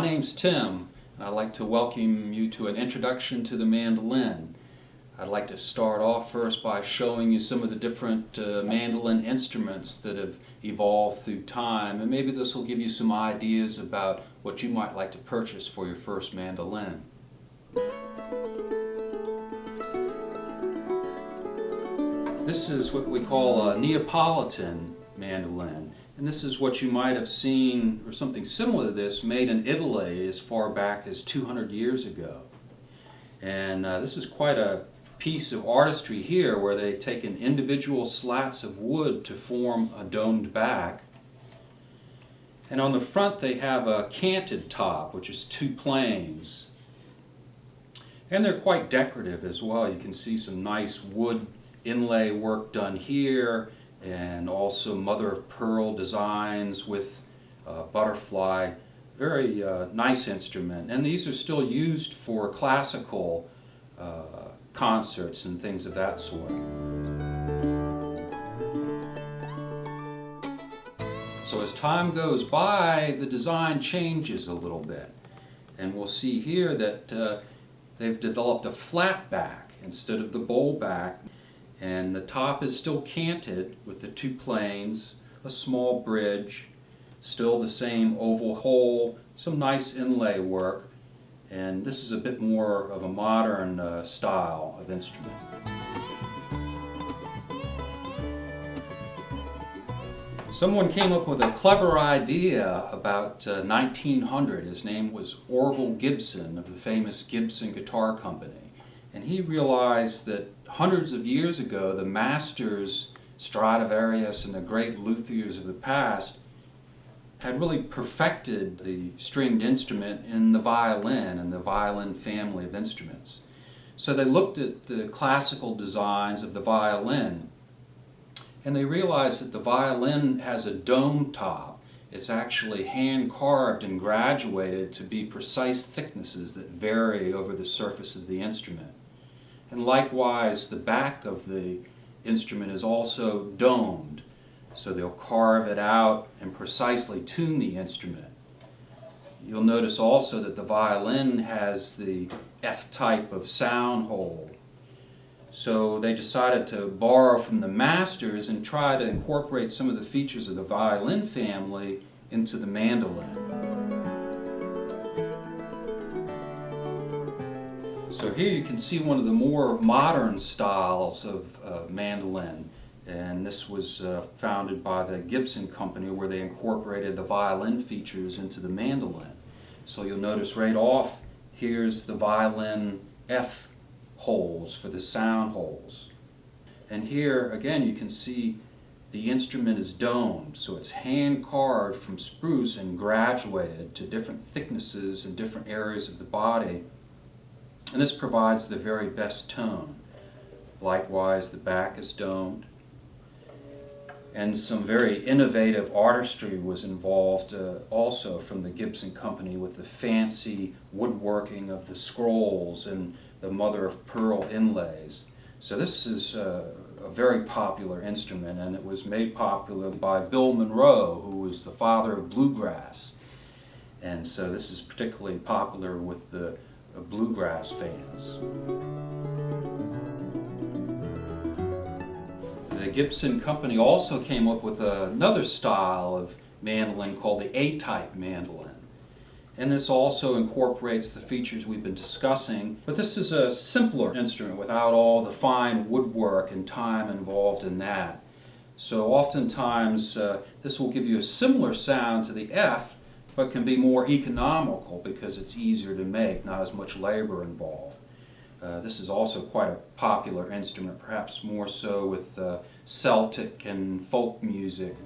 My name's Tim, and I'd like to welcome you to an introduction to the mandolin. I'd like to start off first by showing you some of the different mandolin instruments that have evolved through time, and maybe this will give you some ideas about what you might like to purchase for your first mandolin. This is what we call a Neapolitan mandolin, and this is what you might have seen, or something similar to this, made in Italy as far back as 200 years ago. And this is quite a piece of artistry here, where they've taken individual slats of wood to form a domed back. And on the front they have a canted top, which is two planes. And they're quite decorative as well. You can see some nice wood inlay work done here, and also mother of pearl designs with butterfly. Very nice instrument, and these are still used for classical concerts and things of that sort. So as time goes by, the design changes a little bit, and we'll see here that they've developed a flat back instead of the bowl back. And the top is still canted with the two planes, a small bridge, still the same oval hole, some nice inlay work, and this is a bit more of a modern style of instrument. Someone came up with a clever idea about 1900. His name was Orville Gibson of the famous Gibson Guitar Company. And he realized that hundreds of years ago, the masters, Stradivarius and the great luthiers of the past, had really perfected the stringed instrument in the violin and the violin family of instruments. So they looked at the classical designs of the violin, and they realized that the violin has a dome top. It's actually hand carved and graduated to be precise thicknesses that vary over the surface of the instrument. And likewise, the back of the instrument is also domed, so they'll carve it out and precisely tune the instrument. You'll notice also that the violin has the F-type of sound hole. So they decided to borrow from the masters and try to incorporate some of the features of the violin family into the mandolin. So here you can see one of the more modern styles of mandolin, and this was founded by the Gibson Company, where they incorporated the violin features into the mandolin. So you'll notice right off, here's the violin F holes for the sound holes. And here again you can see the instrument is domed, so it's hand carved from spruce and graduated to different thicknesses in different areas of the body. And this provides the very best tone. Likewise, the back is domed. And some very innovative artistry was involved also from the Gibson Company, with the fancy woodworking of the scrolls and the mother of pearl inlays. So this is a very popular instrument, and it was made popular by Bill Monroe, who was the father of bluegrass. And so this is particularly popular with the bluegrass fans. The Gibson Company also came up with another style of mandolin called the A-type mandolin. And this also incorporates the features we've been discussing, but this is a simpler instrument without all the fine woodwork and time involved in that. So oftentimes this will give you a similar sound to the F, but can be more economical because it's easier to make, not as much labor involved. This is also quite a popular instrument, perhaps more so with Celtic and folk music.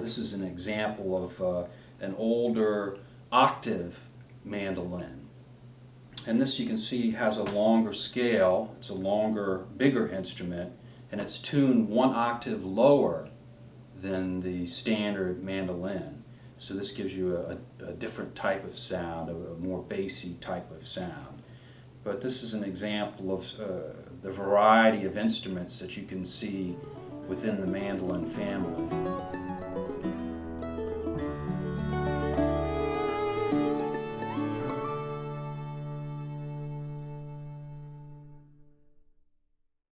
This is an example of an older octave mandolin. And this, you can see, has a longer scale. It's a longer, bigger instrument, and it's tuned one octave lower than the standard mandolin. So this gives you a different type of sound, a more bassy type of sound. But this is an example of the variety of instruments that you can see within the mandolin family.